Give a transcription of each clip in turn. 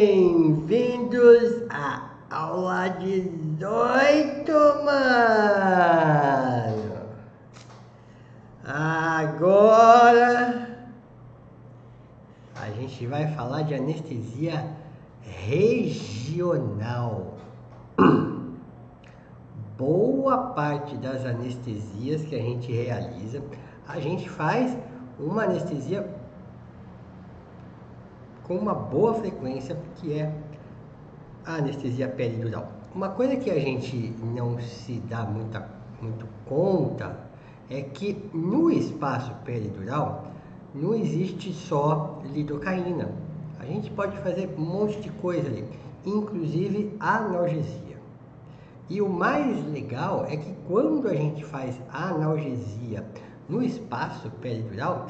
Bem-vindos à aula 18, mano! Agora a gente vai falar de anestesia regional. Boa parte das anestesias que a gente realiza, a gente faz uma anestesia com uma boa frequência, que é a anestesia peridural. Uma coisa que a gente não se dá muito conta é que no espaço peridural não existe só lidocaína. A gente pode fazer um monte de coisa ali, inclusive analgesia. E o mais legal é que quando a gente faz a analgesia no espaço peridural,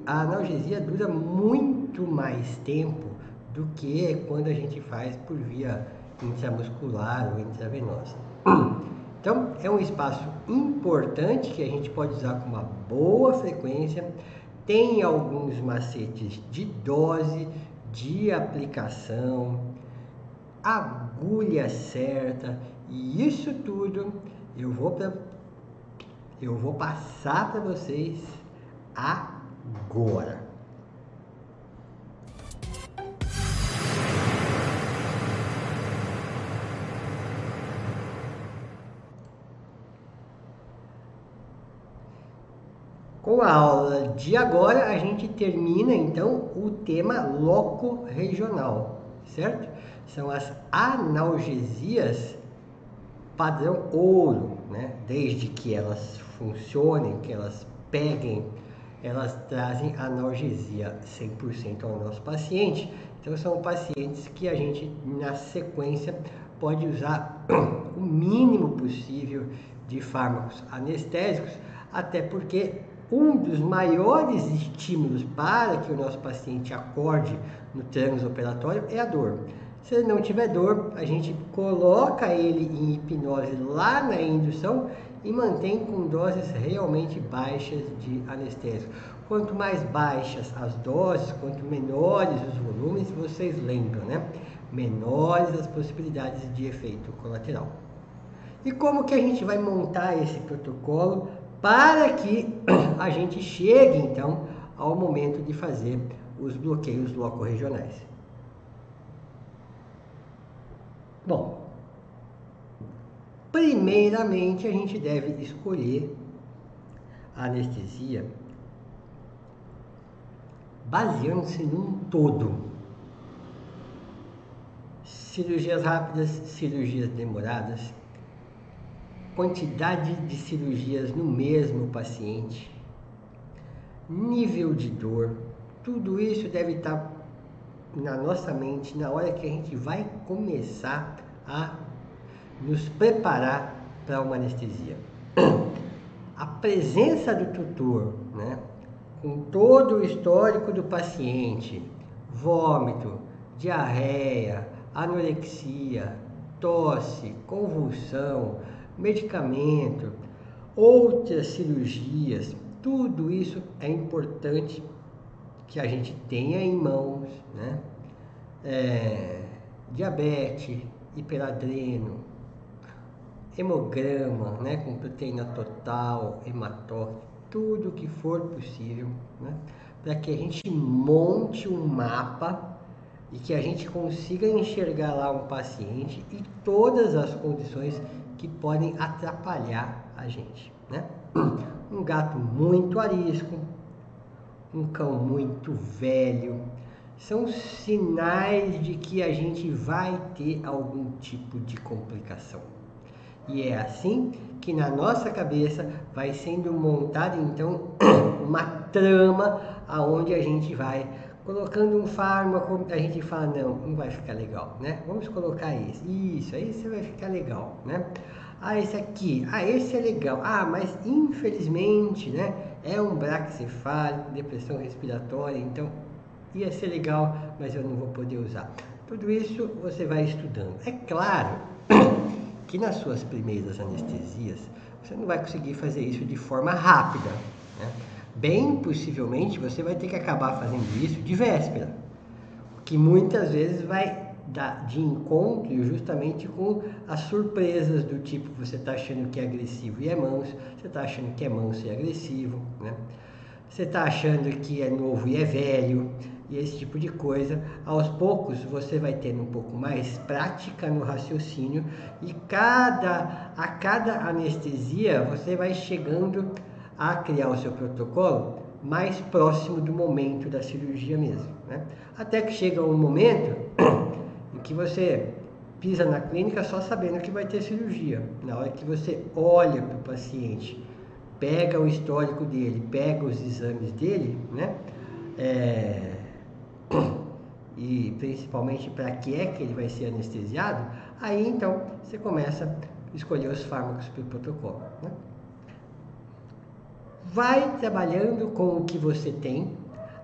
a analgesia dura muito mais tempo do que quando a gente faz por via intramuscular ou intravenosa. Então, é um espaço importante que a gente pode usar com uma boa frequência. Tem alguns macetes de dose, de aplicação, agulha certa, e isso tudo eu vou passar para vocês agora. Com a aula de agora, a gente termina então o tema loco-regional, certo? São as analgesias padrão ouro, né? Desde que elas funcionem, que elas peguem, elas trazem analgesia 100% ao nosso paciente. Então são pacientes que a gente, na sequência, pode usar o mínimo possível de fármacos anestésicos, até porque um dos maiores estímulos para que o nosso paciente acorde no transoperatório é a dor. Se ele não tiver dor, a gente coloca ele em hipnose lá na indução e mantém com doses realmente baixas de anestésico. Quanto mais baixas as doses, quanto menores os volumes, vocês lembram, né? Menores as possibilidades de efeito colateral. E como que a gente vai montar esse protocolo para que a gente chegue, então, ao momento de fazer os bloqueios locorregionais? Bom, primeiramente a gente deve escolher a anestesia baseando-se num todo. Cirurgias rápidas, cirurgias demoradas, quantidade de cirurgias no mesmo paciente, nível de dor, tudo isso deve estar na nossa mente na hora que a gente vai começar a nos preparar para uma anestesia. A presença do tutor, né, com todo o histórico do paciente, vômito, diarreia, anorexia, tosse, convulsão, medicamento, outras cirurgias, tudo isso é importante que a gente tenha em mãos, né? Diabetes, hiperadreno, hemograma, né, com proteína total, hematócrito, tudo que for possível, né, para que a gente monte um mapa e que a gente consiga enxergar lá um paciente e todas as condições que podem atrapalhar a gente, né? Um gato muito arisco, um cão muito velho, são sinais de que a gente vai ter algum tipo de complicação. E é assim que na nossa cabeça vai sendo montada então uma trama aonde a gente vai colocando um fármaco, a gente fala, não vai ficar legal, né? Vamos colocar esse, isso, aí você vai ficar legal, né? Esse aqui, esse é legal, mas infelizmente, né, é um braquicefálico, depressão respiratória, então ia ser legal, mas eu não vou poder usar. Tudo isso você vai estudando. É claro que nas suas primeiras anestesias, você não vai conseguir fazer isso de forma rápida, né? Bem possivelmente você vai ter que acabar fazendo isso de véspera, que muitas vezes vai dar de encontro justamente com as surpresas do tipo, você está achando que é agressivo e é manso, você está achando que é manso e é agressivo, né? Você está achando que é novo e é velho, e esse tipo de coisa. Aos poucos você vai tendo um pouco mais prática no raciocínio e a cada anestesia você vai chegando a criar o seu protocolo mais próximo do momento da cirurgia mesmo, né? Até que chega um momento em que você pisa na clínica só sabendo que vai ter cirurgia. Na hora que você olha para o paciente, pega o histórico dele, pega os exames dele, né? E principalmente para que é que ele vai ser anestesiado, aí então você começa a escolher os fármacos para o protocolo, né? Vai trabalhando com o que você tem.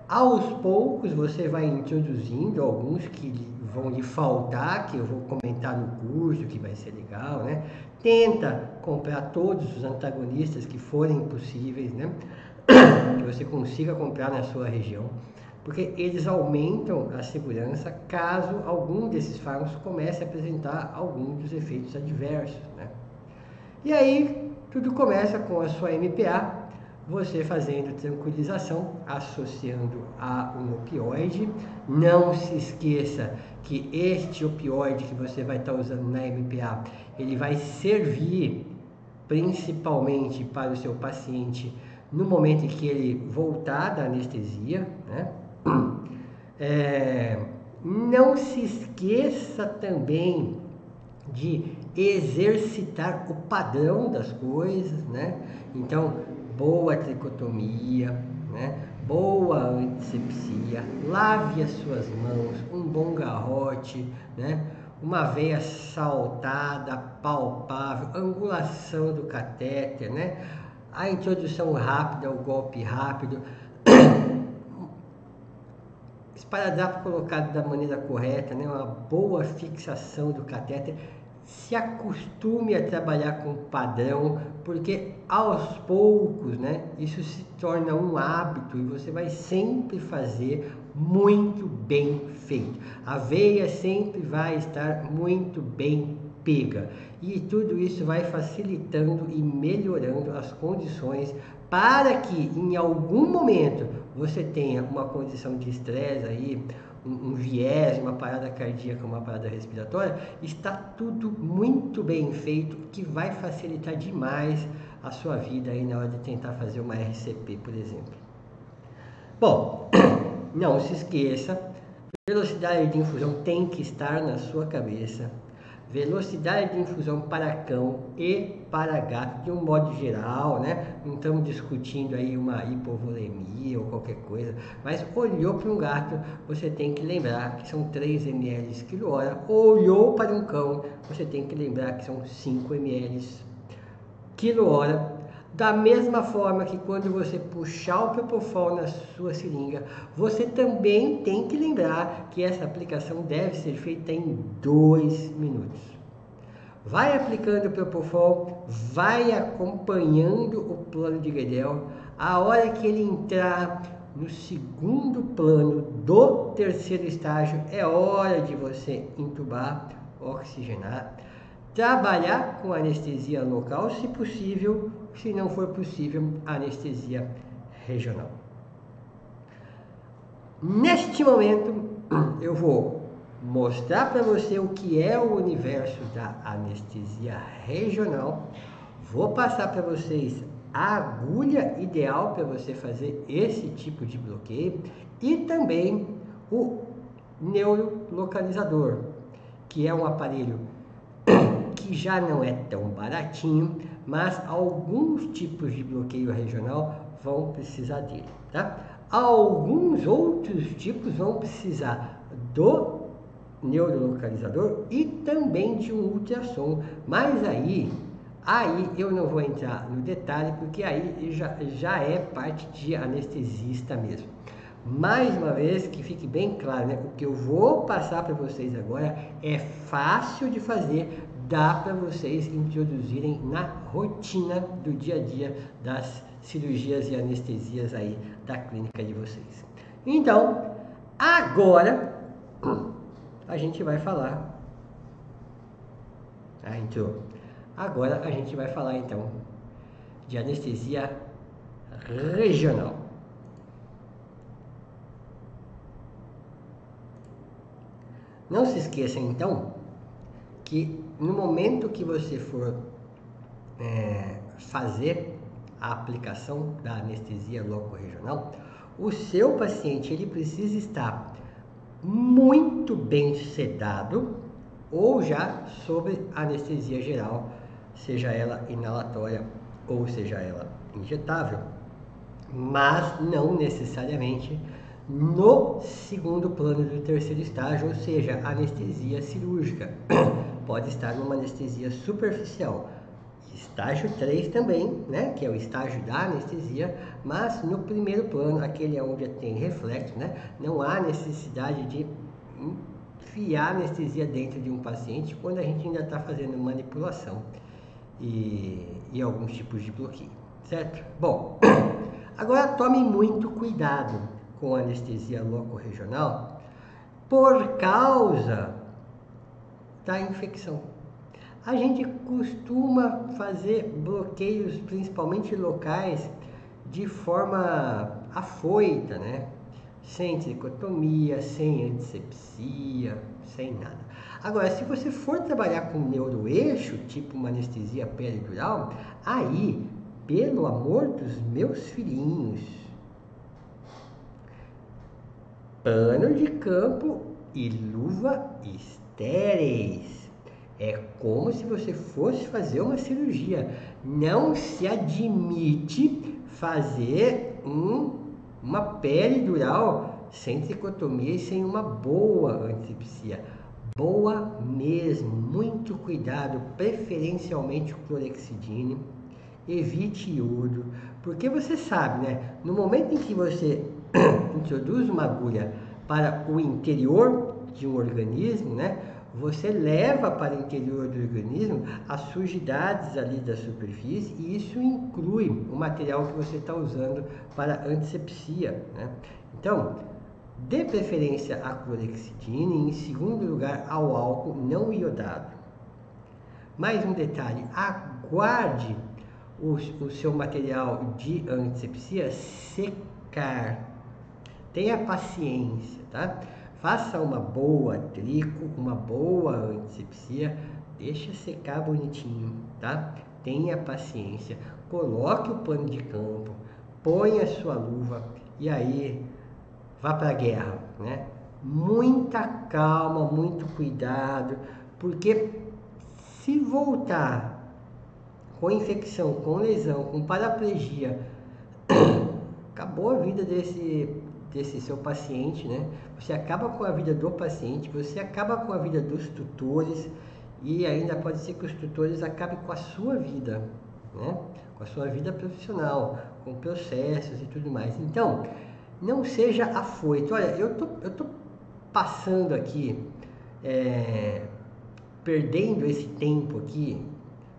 Aos poucos você vai introduzindo alguns que vão lhe faltar, que eu vou comentar no curso, que vai ser legal, né? Tenta comprar todos os antagonistas que forem possíveis, né? Que você consiga comprar na sua região, porque eles aumentam a segurança caso algum desses fármacos comece a apresentar algum dos efeitos adversos, né? E aí tudo começa com a sua MPA, você fazendo tranquilização, associando a um opioide. Não se esqueça que este opioide que você vai estar usando na MPA, ele vai servir principalmente para o seu paciente no momento em que ele voltar da anestesia, né? Não se esqueça também de exercitar o padrão das coisas, né? Então, boa tricotomia, né? Boa antisepsia, lave as suas mãos, um bom garrote, né? Uma veia saltada, palpável, angulação do catéter, né? A introdução rápida, o golpe rápido, esparadrapo colocado da maneira correta, né? Uma boa fixação do catéter. Se acostume a trabalhar com padrão, porque aos poucos, né, isso se torna um hábito e você vai sempre fazer muito bem feito. A veia sempre vai estar muito bem pega e tudo isso vai facilitando e melhorando as condições para que em algum momento você tenha uma condição de estresse aí, um viés, uma parada cardíaca, uma parada respiratória, está tudo muito bem feito, que vai facilitar demais a sua vida aí na hora de tentar fazer uma RCP, por exemplo. Bom, não se esqueça, velocidade de infusão tem que estar na sua cabeça. Velocidade de infusão para cão e para gato, de um modo geral, né? Não estamos discutindo aí uma hipovolemia ou qualquer coisa, mas olhou para um gato, você tem que lembrar que são 3 ml quilo hora. Olhou para um cão, você tem que lembrar que são 5 ml quilo hora. Da mesma forma que quando você puxar o Propofol na sua seringa, você também tem que lembrar que essa aplicação deve ser feita em 2 minutos. Vai aplicando o Propofol, vai acompanhando o plano de Guedel. A hora que ele entrar no segundo plano do terceiro estágio, é hora de você intubar, oxigenar. Trabalhar com anestesia local, se possível, se não for possível, anestesia regional. Neste momento, eu vou mostrar para você o que é o universo da anestesia regional. Vou passar para vocês a agulha ideal para você fazer esse tipo de bloqueio e também o neurolocalizador, que é um aparelho que já não é tão baratinho, mas alguns tipos de bloqueio regional vão precisar dele, tá? Alguns outros tipos vão precisar do neurolocalizador e também de um ultrassom, mas aí eu não vou entrar no detalhe, porque aí já é parte de anestesista mesmo. Mais uma vez, que fique bem claro, né? O que eu vou passar para vocês agora é fácil de fazer, dá para vocês introduzirem na rotina do dia a dia das cirurgias e anestesias aí da clínica de vocês. Então, agora a gente vai falar. Ah, entrou. Agora a gente vai falar então de anestesia regional. Não se esqueça então que no momento que você for fazer a aplicação da anestesia locorregional, o seu paciente ele precisa estar muito bem sedado ou já sob anestesia geral, seja ela inalatória ou seja ela injetável, mas não necessariamente no segundo plano do terceiro estágio, ou seja, anestesia cirúrgica. Pode estar numa anestesia superficial. Estágio 3 também, né, que é o estágio da anestesia, mas no primeiro plano, aquele onde tem reflexo, né, não há necessidade de enfiar anestesia dentro de um paciente quando a gente ainda está fazendo manipulação e alguns tipos de bloqueio, certo? Bom, agora tome muito cuidado com a anestesia locorregional por causa da infecção. A gente costuma fazer bloqueios, principalmente locais, de forma afoita, né? Sem tricotomia, sem antisepsia, sem nada. Agora, se você for trabalhar com neuroeixo, tipo uma anestesia peridural, aí, pelo amor dos meus filhinhos, pano de campo e luva estéreis. É como se você fosse fazer uma cirurgia. Não se admite fazer uma peridural sem tricotomia e sem uma boa antisepsia. Boa mesmo, muito cuidado, preferencialmente o clorexidine, evite iodo, porque você sabe, né? No momento em que você introduz uma agulha para o interior de um organismo, né? Você leva para o interior do organismo as sujidades ali da superfície e isso inclui o material que você está usando para antisepsia, né? Então, dê preferência à clorexidine e, em segundo lugar, ao álcool não iodado. Mais um detalhe, aguarde o seu material de antisepsia secar. Tenha paciência, tá? Faça uma boa trico, uma boa antisepsia, deixa secar bonitinho, tá? Tenha paciência, coloque o pano de campo, ponha a sua luva e aí vá para a guerra, né? Muita calma, muito cuidado, porque se voltar com infecção, com lesão, com paraplegia, acabou a vida desse seu paciente, né? Você acaba com a vida do paciente, você acaba com a vida dos tutores e ainda pode ser que os tutores acabem com a sua vida, né? Com a sua vida profissional, com processos e tudo mais. Então, não seja afoito. Olha, eu tô passando aqui, perdendo esse tempo aqui,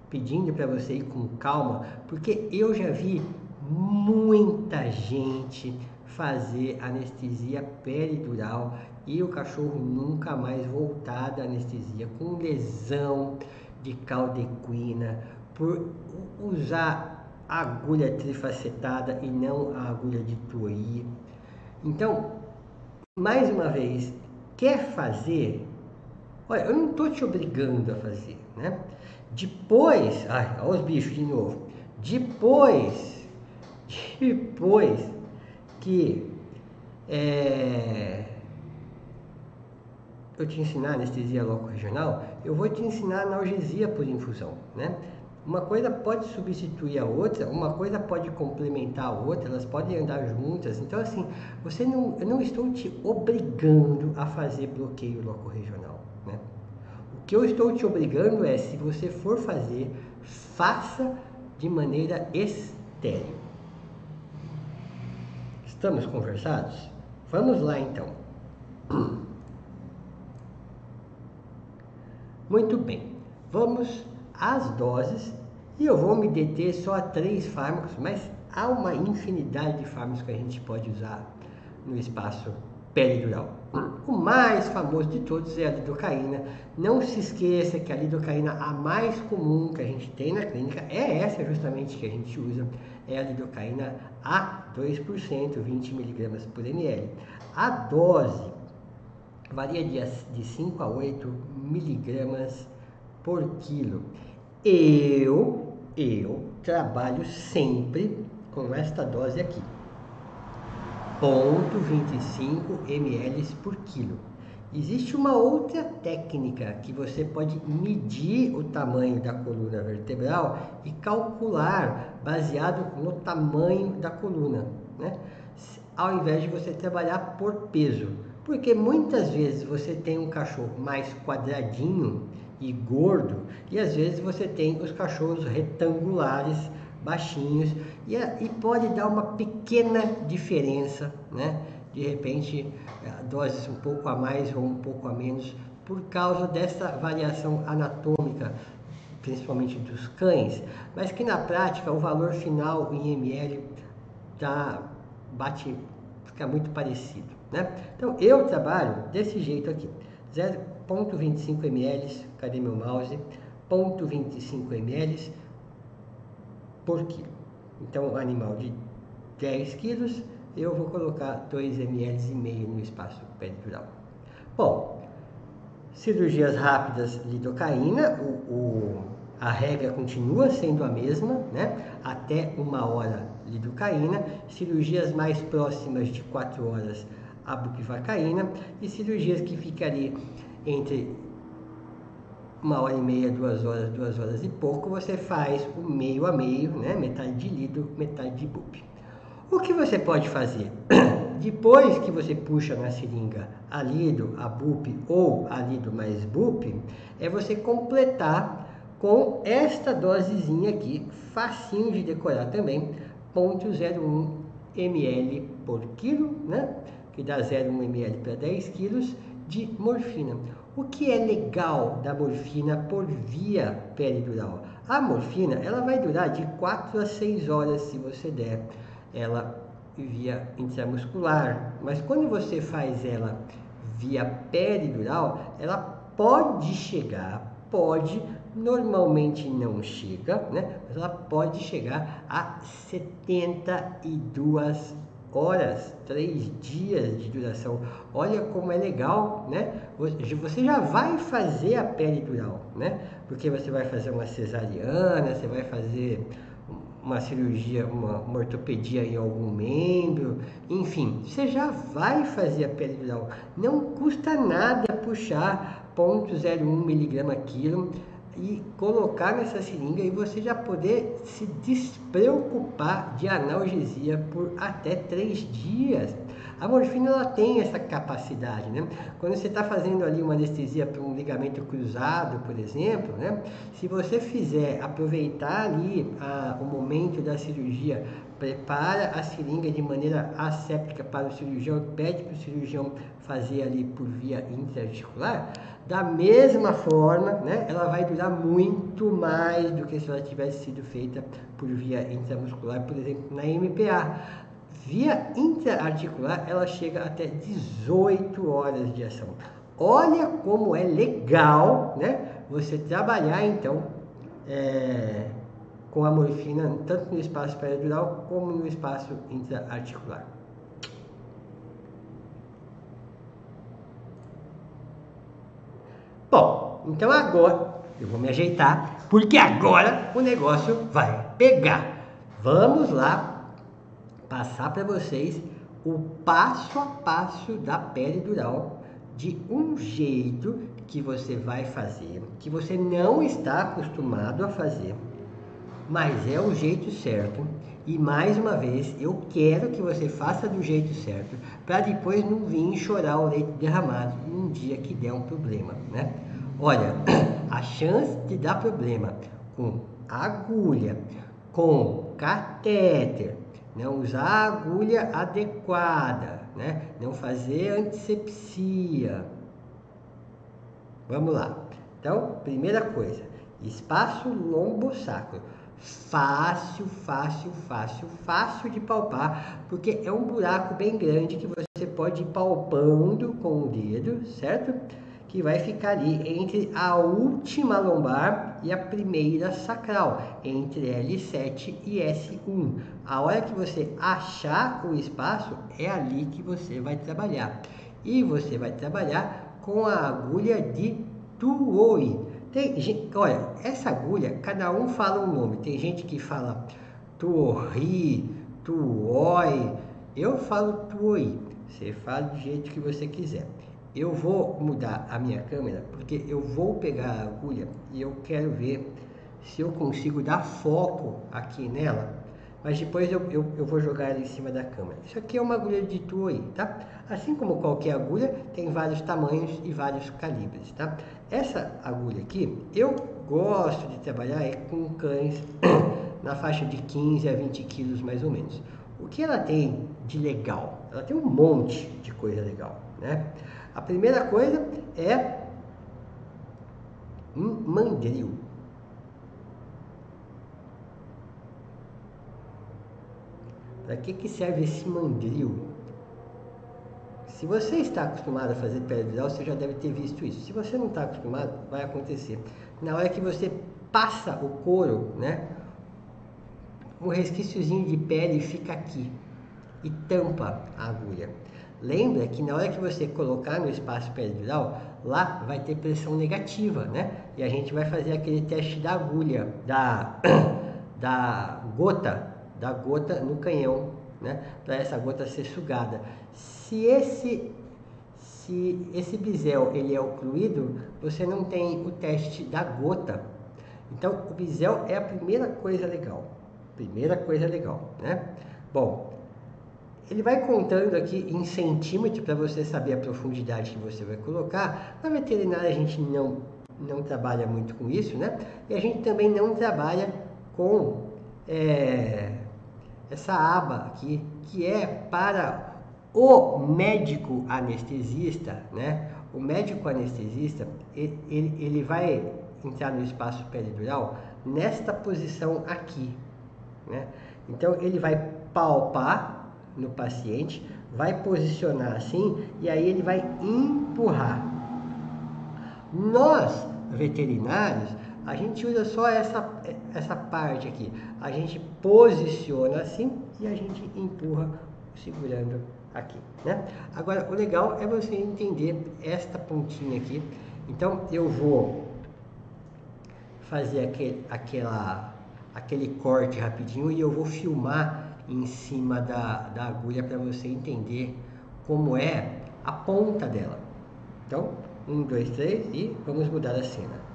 pedindo para você ir com calma, porque eu já vi muita gente fazer anestesia peridural e o cachorro nunca mais voltar da anestesia com lesão de caldequina por usar a agulha trifacetada e não a agulha de Torii. Então, mais uma vez, quer fazer? Olha, eu não estou te obrigando a fazer, né? Depois, olha os bichos de novo. Depois que eu te ensinar anestesia locorregional, eu vou te ensinar analgesia por infusão, né? Uma coisa pode substituir a outra, uma coisa pode complementar a outra, elas podem andar juntas. Então, assim, eu não estou te obrigando a fazer bloqueio locorregional, né? O que eu estou te obrigando é, se você for fazer, faça de maneira estéril. Estamos conversados? Vamos lá, então. Muito bem, vamos às doses e eu vou me deter só a 3 fármacos, mas há uma infinidade de fármacos que a gente pode usar no espaço peridural. O mais famoso de todos é a lidocaína. Não se esqueça que a lidocaína, a mais comum que a gente tem na clínica, é essa justamente que a gente usa, é a lidocaína a 2%, 20 mg por ml. A dose varia de 5 a 8 miligramas por quilo. Eu trabalho sempre com esta dose aqui, 0,25 ml por quilo. Existe uma outra técnica que você pode medir o tamanho da coluna vertebral e calcular baseado no tamanho da coluna, né? Ao invés de você trabalhar por peso. Porque muitas vezes você tem um cachorro mais quadradinho e gordo, e às vezes você tem os cachorros retangulares, baixinhos, e pode dar uma pequena diferença, né? De repente, doses um pouco a mais ou um pouco a menos, por causa dessa variação anatômica, principalmente dos cães, mas que na prática o valor final em ml fica muito parecido, né? Então eu trabalho desse jeito aqui, 0,25 ml, cadê meu mouse? 0,25 ml por quilo. Então, animal de 10 quilos, eu vou colocar 2,5 ml no espaço peridural. Bom, cirurgias rápidas, lidocaína, a regra continua sendo a mesma, né? Até 1 hora, lidocaína. Cirurgias mais próximas de 4 horas, a bupivacaína. E cirurgias que ficariam entre 1h30, 2 horas e pouco, você faz o meio a meio, né? Metade de lido, metade de bup. O que você pode fazer? Depois que você puxa na seringa a lido, a bup ou a lido mais bup, é você completar com esta dosezinha aqui, facinho de decorar também, 0,01 ml por quilo, né? Que dá 0,1 ml para 10 quilos de morfina. O que é legal da morfina por via peridural? A morfina, ela vai durar de 4 a 6 horas se você der ela via intramuscular, mas quando você faz ela via peridural, ela pode chegar, normalmente não chega, né? Mas ela pode chegar a 72 horas, 3 dias de duração. Olha como é legal, né? Você já vai fazer a peridural, né? Porque você vai fazer uma cesariana, você vai fazer uma cirurgia, uma ortopedia em algum membro, enfim, você já vai fazer a peridural. Não custa nada puxar 0,01 miligrama quilo e colocar nessa seringa e você já poder se despreocupar de analgesia por até 3 dias. A morfina ela tem essa capacidade, né? Quando você está fazendo ali uma anestesia para um ligamento cruzado, por exemplo, né? Se você aproveitar ali o momento da cirurgia, prepara a seringa de maneira asséptica para o cirurgião, pede para o cirurgião fazer ali por via intraarticular, da mesma forma, né? Ela vai durar muito mais do que se ela tivesse sido feita por via intramuscular, por exemplo, na MPA. Via intraarticular, ela chega até 18 horas de ação. Olha como é legal, né? Você trabalhar, então, com a morfina, tanto no espaço peridural como no espaço intraarticular. Bom, então agora eu vou me ajeitar, porque agora o negócio vai pegar. Vamos lá passar para vocês o passo a passo da peridural de um jeito que você vai fazer, que você não está acostumado a fazer, mas é o jeito certo. E mais uma vez, eu quero que você faça do jeito certo, para depois não vir chorar o leite derramado num dia que der um problema, né? Olha, a chance de dar problema com agulha, com catéter, não usar a agulha adequada, né? Não fazer antisepsia. Vamos lá. Então, primeira coisa, espaço lombosacro. Fácil de palpar, porque é um buraco bem grande que você pode ir palpando com o dedo, certo? Que vai ficar ali entre a última lombar e a primeira sacral, entre L7 e S1. A hora que você achar o espaço, é ali que você vai trabalhar. E você vai trabalhar com a agulha de Tuoi. Tem gente, olha, essa agulha, cada um fala um nome. Tem gente que fala Tuori, Tuoi. Eu falo Tuoi. Você fala do jeito que você quiser. Eu vou mudar a minha câmera porque eu vou pegar a agulha e eu quero ver se eu consigo dar foco aqui nela. Mas depois eu vou jogar ela em cima da câmera. Isso aqui é uma agulha de Tuoi, tá? Assim como qualquer agulha, tem vários tamanhos e vários calibres, tá? Essa agulha aqui, eu gosto de trabalhar com cães na faixa de 15 a 20 quilos mais ou menos. O que ela tem de legal? Ela tem um monte de coisa legal, né? A primeira coisa é um mandril. Para que serve esse mandril? Se você está acostumado a fazer peridural, você já deve ter visto isso. Se você não está acostumado, vai acontecer. Na hora que você passa o couro, né? Um resquíciozinho de pele fica aqui e tampa a agulha. Lembra que na hora que você colocar no espaço peridural, lá vai ter pressão negativa, né? E a gente vai fazer aquele teste da agulha, da gota no canhão, né? Para essa gota ser sugada. Se esse bisel ele é ocluído, você não tem o teste da gota. Então, o bisel é a primeira coisa legal. Né? Bom, ele vai contando aqui em centímetros para você saber a profundidade que você vai colocar. Na veterinária a gente não trabalha muito com isso, né? E a gente também não trabalha com essa aba aqui, que é para o médico anestesista, né? O médico anestesista, ele vai entrar no espaço peridural nesta posição aqui, né? Então ele vai palpar no paciente, vai posicionar assim e aí ele vai empurrar. Nós, veterinários, a gente usa só essa parte aqui. A gente posiciona assim e a gente empurra segurando aqui, né? Agora, o legal é você entender esta pontinha aqui. Então, eu vou fazer aquele corte rapidinho e eu vou filmar em cima da agulha para você entender como é a ponta dela. Então, 1, 2, 3 e vamos mudar a cena.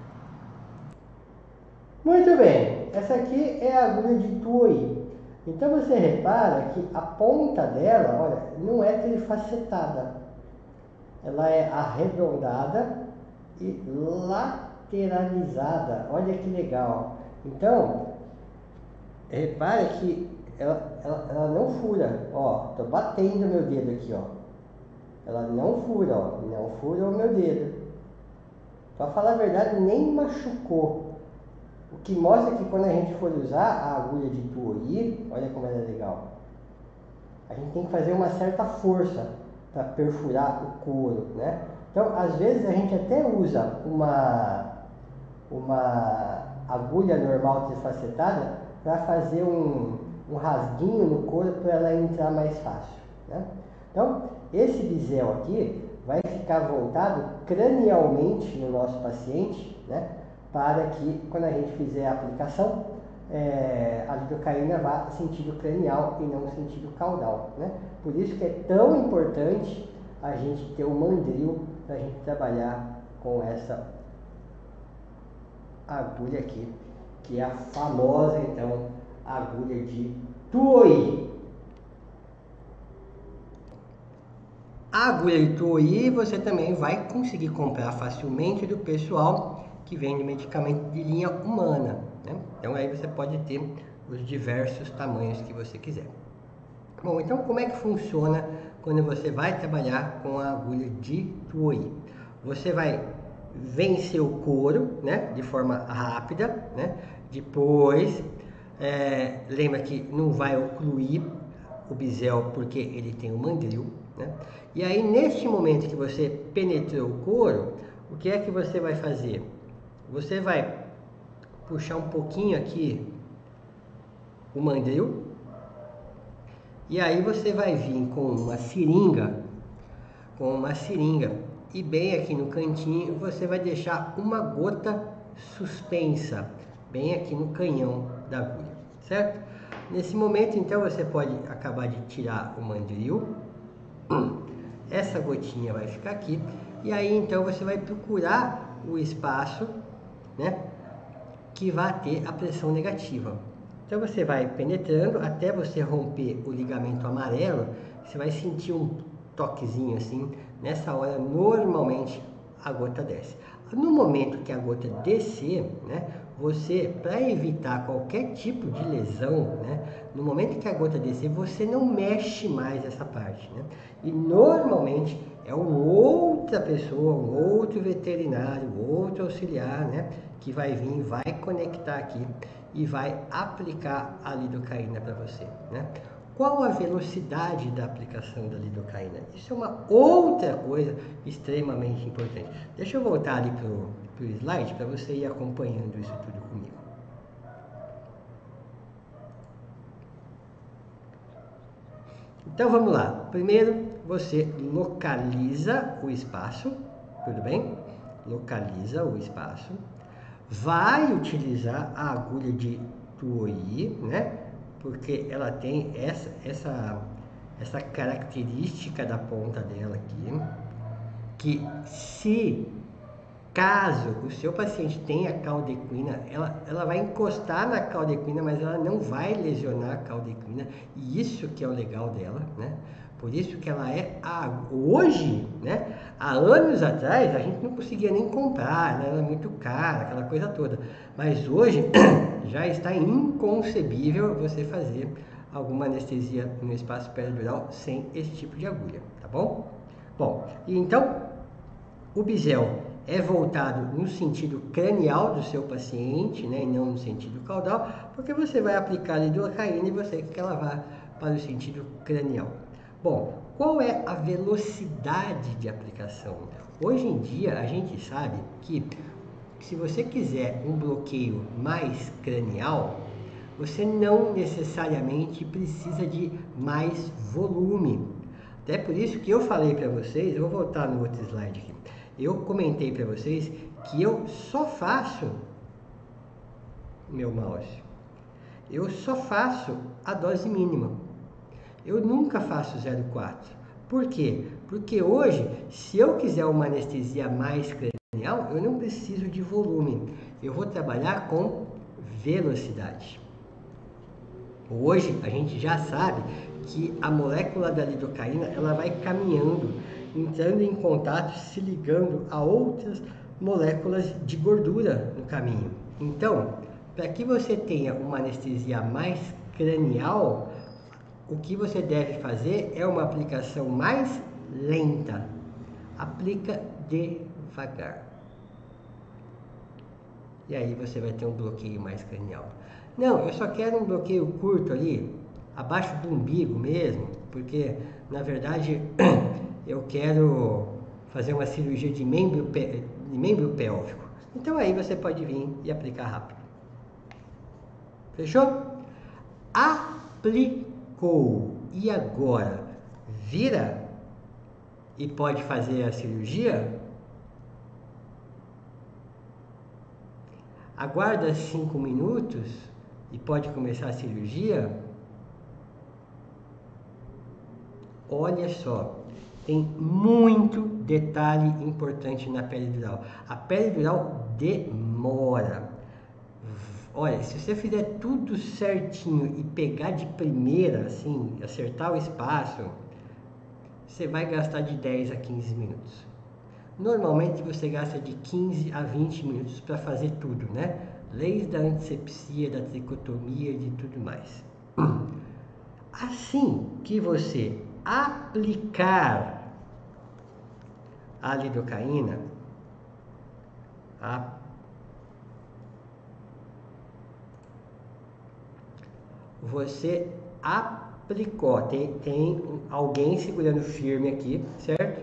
Muito bem, essa aqui é a agulha de Tuoi. Então você repara que a ponta dela, olha, não é trifacetada. Ela é arredondada e lateralizada. Olha que legal. Então, repare que ela não fura. Ó, tô batendo meu dedo aqui, ó. Ela não fura, ó. Não fura o meu dedo. Pra falar a verdade, nem machucou. O que mostra que quando a gente for usar a agulha de Tuoi, olha como ela é legal. A gente tem que fazer uma certa força para perfurar o couro, né? Então, às vezes a gente até usa uma agulha normal trifacetada para fazer um rasguinho no couro para ela entrar mais fácil, né? Então, esse bisel aqui vai ficar voltado cranialmente no nosso paciente, né? Para que quando a gente fizer a aplicação, a lidocaína vá sentido cranial e não sentido caudal, né? Por isso que é tão importante a gente ter um mandril para a gente trabalhar com essa agulha aqui, que é a famosa, então, agulha de Tuoi. A agulha de Tuoi você também vai conseguir comprar facilmente do pessoal que vende medicamento de linha humana, né? Então aí você pode ter os diversos tamanhos que você quiser. Bom, então como é que funciona quando você vai trabalhar com a agulha de Tuoi? Você vai vencer o couro, né, de forma rápida, né? Depois, lembra que não vai ocluir o bisel porque ele tem um mandril, né? E aí, neste momento que você penetrou o couro, o que é que você vai fazer? Você vai puxar um pouquinho aqui o mandril, e aí você vai vir com uma seringa, e bem aqui no cantinho você vai deixar uma gota suspensa, bem aqui no canhão da agulha, certo? Nesse momento, então, você pode acabar de tirar o mandril, essa gotinha vai ficar aqui, e aí então você vai procurar o espaço, né, que vai ter a pressão negativa. Então você vai penetrando até você romper o ligamento amarelo, você vai sentir um toquezinho assim, nessa hora normalmente a gota desce. No momento que a gota descer, né, você, para evitar qualquer tipo de lesão, né, no momento que a gota descer, você não mexe mais essa parte, né? E normalmente é uma outra pessoa, um outro veterinário, outro auxiliar, né, que vai vir, vai conectar aqui e vai aplicar a lidocaína para você, né? Qual a velocidade da aplicação da lidocaína? Isso é uma outra coisa extremamente importante. Deixa eu voltar ali para o slide para você ir acompanhando isso tudo comigo. Então vamos lá. Primeiro você localiza o espaço, tudo bem? Localiza o espaço. Vai utilizar a agulha de Tuoi, né? Porque ela tem essa característica da ponta dela aqui, que se caso o seu paciente tenha caldequina, ela vai encostar na caldequina, mas ela não vai lesionar a caldequina, e isso que é o legal dela, né? Por isso que ela é hoje, né? Há anos atrás a gente não conseguia nem comprar, né? Ela é muito cara, aquela coisa toda. Mas hoje já está inconcebível você fazer alguma anestesia no espaço peridural sem esse tipo de agulha, tá bom? Bom, então o bisel é voltado no sentido cranial do seu paciente, né, e não no sentido caudal, porque você vai aplicar a lidocaína e você quer que ela vá para o sentido cranial. Bom, qual é a velocidade de aplicação? Hoje em dia a gente sabe que se você quiser um bloqueio mais cranial, você não necessariamente precisa de mais volume. Até por isso que eu falei para vocês, eu vou voltar no outro slide aqui. Eu comentei para vocês que eu só faço meu mouse. Eu só faço a dose mínima. Eu nunca faço 0,4. Por quê? Porque hoje, se eu quiser uma anestesia mais cranial, eu não preciso de volume. Eu vou trabalhar com velocidade. Hoje a gente já sabe que a molécula da lidocaína ela vai caminhando, entrando em contato, se ligando a outras moléculas de gordura no caminho. Então, para que você tenha uma anestesia mais cranial, o que você deve fazer é uma aplicação mais lenta. Aplica devagar. E aí você vai ter um bloqueio mais cranial. Não, eu só quero um bloqueio curto ali, abaixo do umbigo mesmo, porque na verdade eu quero fazer uma cirurgia de membro pélvico. Então aí você pode vir e aplicar rápido. Fechou? Aplicou. E agora? Vira e pode fazer a cirurgia? Aguarda 5 minutos e pode começar a cirurgia? Olha só, tem muito detalhe importante na peridural. A peridural demora. Olha, se você fizer tudo certinho e pegar de primeira, assim, acertar o espaço, você vai gastar de 10 a 15 minutos. Normalmente você gasta de 15 a 20 minutos para fazer tudo, né? Desde a antisepsia, da tricotomia e de tudo mais. Assim que você aplicar a lidocaína, você aplicou. Tem alguém segurando firme aqui, certo?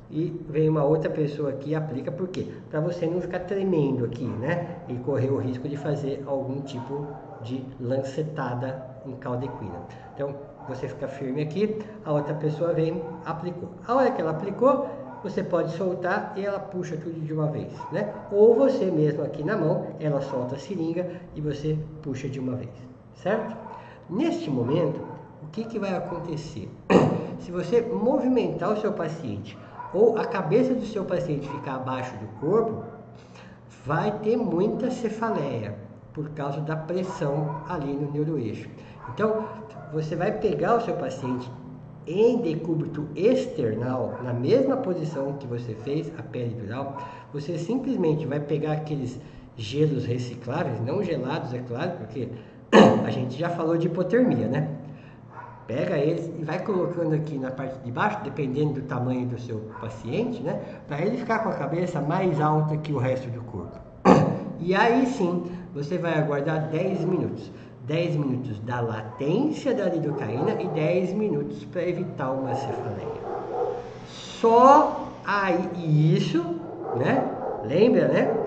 E vem uma outra pessoa aqui e aplica, por quê? Para você não ficar tremendo aqui, né? E correr o risco de fazer algum tipo de lancetada em caldequina. Então, você fica firme aqui, a outra pessoa vem, aplicou. A hora que ela aplicou, você pode soltar e ela puxa tudo de uma vez, né? Ou você mesmo aqui na mão, ela solta a seringa e você puxa de uma vez, certo? Neste momento, o que vai acontecer? Se você movimentar o seu paciente ou a cabeça do seu paciente ficar abaixo do corpo, vai ter muita cefaleia por causa da pressão ali no neuroeixo. Então, você vai pegar o seu paciente em decúbito external, na mesma posição que você fez a peridural, você simplesmente vai pegar aqueles gelos recicláveis, não gelados, é claro, porque a gente já falou de hipotermia, né? Pega eles e vai colocando aqui na parte de baixo, dependendo do tamanho do seu paciente, né? Para ele ficar com a cabeça mais alta que o resto do corpo. E aí sim, você vai aguardar 10 minutos. 10 minutos da latência da lidocaína e 10 minutos para evitar uma cefaleia. Só aí, isso, né? Lembra, né?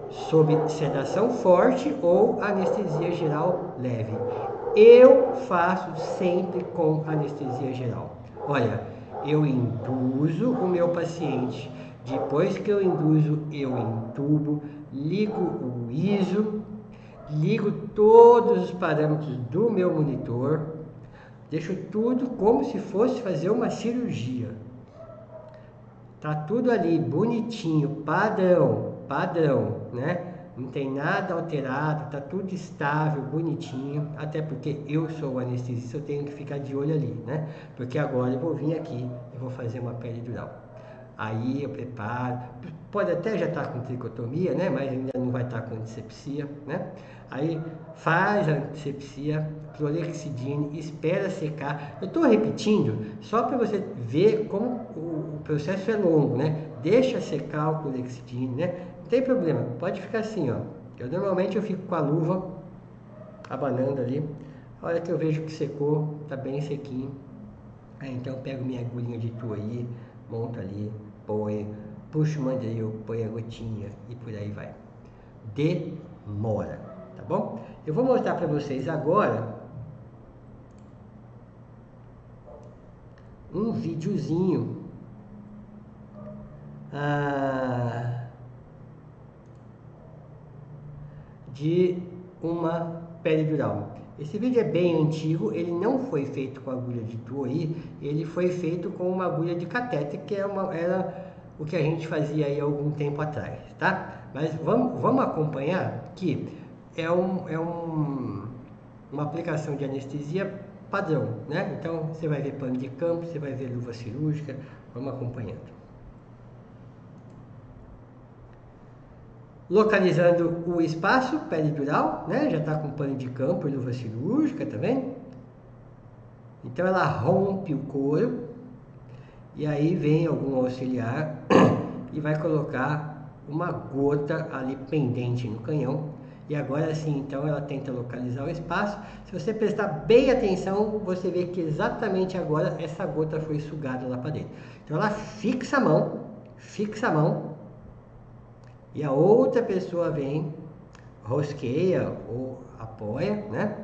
Sob sedação forte ou anestesia geral leve. Eu faço sempre com anestesia geral. Olha, eu induzo o meu paciente. Depois que eu induzo, eu intubo, ligo o ISO, ligo todos os parâmetros do meu monitor, deixo tudo como se fosse fazer uma cirurgia. Tá tudo ali bonitinho, padrão, né? Não tem nada alterado, tá tudo estável, bonitinho, até porque eu sou o anestesista, eu tenho que ficar de olho ali, né? Porque agora eu vou vir aqui e vou fazer uma peridural. Aí eu preparo, pode até já estar com tricotomia, né? Mas ainda não vai estar com antisepsia, né? Aí faz a antisepsia, clorexidine, espera secar. Eu estou repetindo só para você ver como o processo é longo, né? Deixa secar o clorexidine, né? Não tem problema, pode ficar assim, ó. Normalmente eu fico com a luva abanando ali. A hora que eu vejo que secou, tá bem sequinho. Aí então eu pego minha agulhinha de tu aí, monta ali, põe, puxa o mandril, põe a gotinha e por aí vai. Demora, tá bom? Eu vou mostrar para vocês agora um videozinho de uma peridural. Esse vídeo é bem antigo, ele não foi feito com agulha de Tuori, ele foi feito com uma agulha de catéter, que era o que a gente fazia aí algum tempo atrás, tá? Mas vamos acompanhar que é uma aplicação de anestesia padrão, né? Então você vai ver pano de campo, você vai ver luva cirúrgica, vamos acompanhando. Localizando o espaço peridural, né? Já está com pano de campo e luva cirúrgica, tá vendo? Então ela rompe o couro e aí vem algum auxiliar e vai colocar uma gota ali pendente no canhão. E agora sim, então ela tenta localizar o espaço. Se você prestar bem atenção, você vê que exatamente agora essa gota foi sugada lá para dentro. Então ela fixa a mão. E a outra pessoa vem, rosqueia ou apoia, né?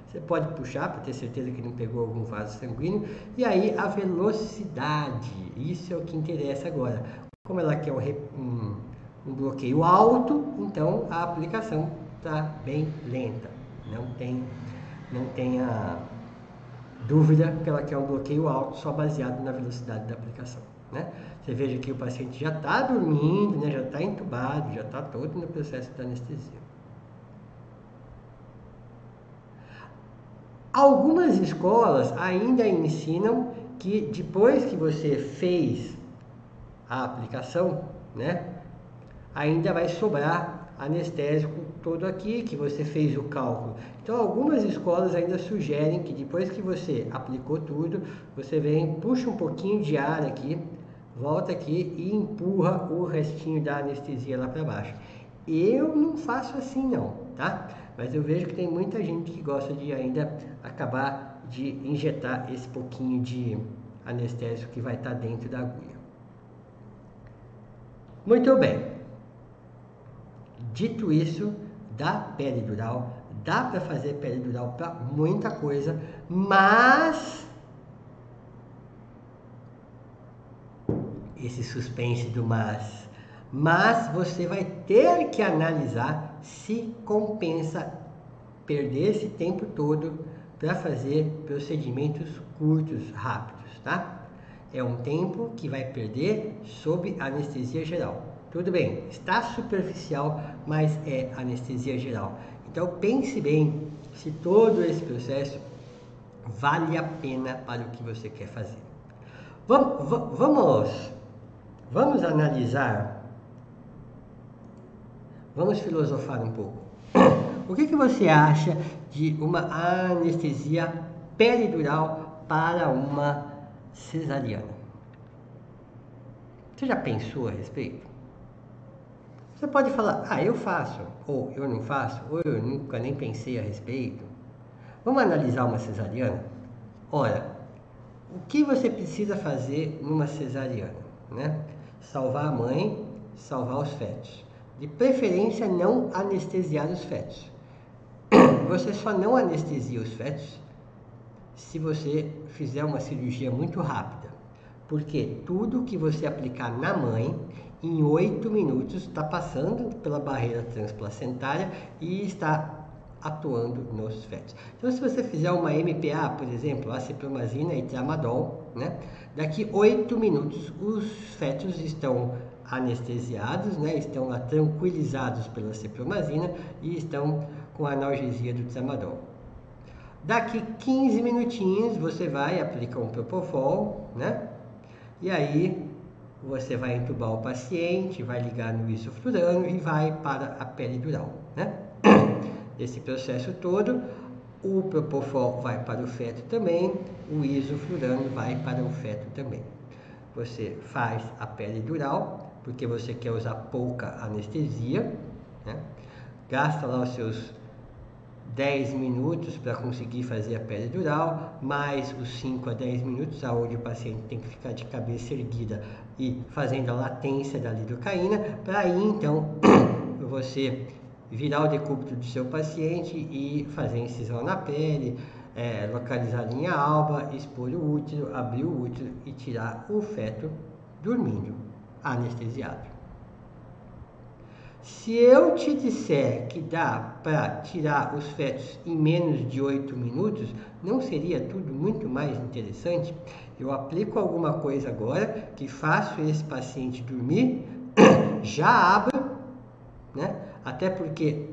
Você pode puxar para ter certeza que não pegou algum vaso sanguíneo. E aí a velocidade, isso é o que interessa agora. Como ela quer um bloqueio alto, então a aplicação está bem lenta. Não tenha dúvida que ela quer um bloqueio alto só baseado na velocidade da aplicação, né? Você veja que o paciente já está dormindo, né? Já está entubado, já está todo no processo da anestesia. Algumas escolas ainda ensinam que depois que você fez a aplicação, né? Ainda vai sobrar anestésico todo aqui, que você fez o cálculo. Então, algumas escolas ainda sugerem que depois que você aplicou tudo, você vem, puxa um pouquinho de ar aqui, volta aqui e empurra o restinho da anestesia lá para baixo. Eu não faço assim não, tá? Mas eu vejo que tem muita gente que gosta de ainda acabar de injetar esse pouquinho de anestésico que vai estar dentro da agulha. Muito bem. Dito isso, da peridural, dá para fazer peridural para muita coisa, mas esse suspense do mas você vai ter que analisar se compensa perder esse tempo todo para fazer procedimentos curtos, rápidos, tá? É um tempo que vai perder sob anestesia geral. Tudo bem, está superficial, mas é anestesia geral. Então pense bem se todo esse processo vale a pena para o que você quer fazer. Vamos analisar, vamos filosofar um pouco. O que você acha de uma anestesia peridural para uma cesariana? Você já pensou a respeito? Você pode falar, eu faço, ou eu não faço, ou eu nunca nem pensei a respeito. Vamos analisar uma cesariana? Ora, o que você precisa fazer numa cesariana, né? Salvar a mãe, salvar os fetos. De preferência, não anestesiar os fetos. Você só não anestesia os fetos se você fizer uma cirurgia muito rápida. Porque tudo que você aplicar na mãe, em 8 minutos, está passando pela barreira transplacentária e está atuando nos fetos. Então, se você fizer uma MPA, por exemplo, acepromazina e tramadol, né? Daqui 8 minutos os fetos estão anestesiados, né? Estão lá tranquilizados pela acepromazina e estão com a analgesia do tramadol. Daqui 15 minutinhos você vai aplicar um propofol, né? E aí você vai entubar o paciente, vai ligar no isoflurano e vai para a peridural, né? Desse processo todo, o propofol vai para o feto também, o isoflurano vai para o feto também. Você faz a peridural, porque você quer usar pouca anestesia, né? Gasta lá os seus 10 minutos para conseguir fazer a peridural, mais os 5 a 10 minutos aonde o paciente tem que ficar de cabeça erguida e fazendo a latência da lidocaína, para aí então você virar o decúbito do seu paciente e fazer incisão na pele, localizar a linha alba, expor o útero, abrir o útero e tirar o feto dormindo, anestesiado. Se eu te disser que dá para tirar os fetos em menos de 8 minutos, não seria tudo muito mais interessante? Eu aplico alguma coisa agora, que faço esse paciente dormir, já abro, né? Até porque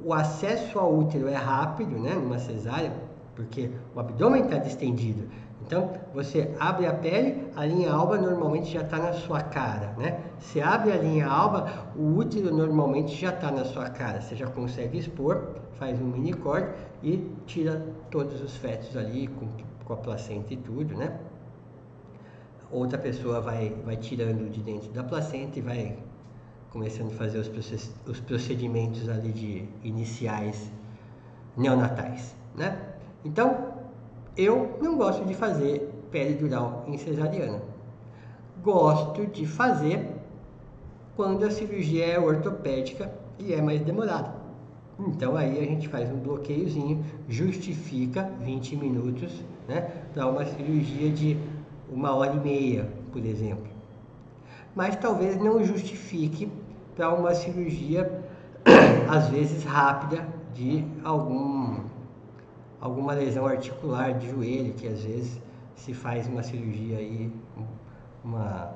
o acesso ao útero é rápido, né? Numa cesárea, porque o abdômen está distendido. Então, você abre a pele, a linha alba normalmente já está na sua cara, né? Você abre a linha alba, o útero normalmente já está na sua cara. Você já consegue expor, faz um mini corte e tira todos os fetos ali com a placenta e tudo, né? Outra pessoa vai tirando de dentro da placenta e vai começando a fazer os procedimentos ali iniciais neonatais, né? Então, eu não gosto de fazer peridural em cesariana. Gosto de fazer quando a cirurgia é ortopédica e é mais demorada. Então aí a gente faz um bloqueiozinho, justifica 20 minutos, né, para uma cirurgia de 1h30, por exemplo. Mas talvez não justifique para uma cirurgia, às vezes rápida, de alguma lesão articular de joelho, que às vezes se faz uma cirurgia aí, uma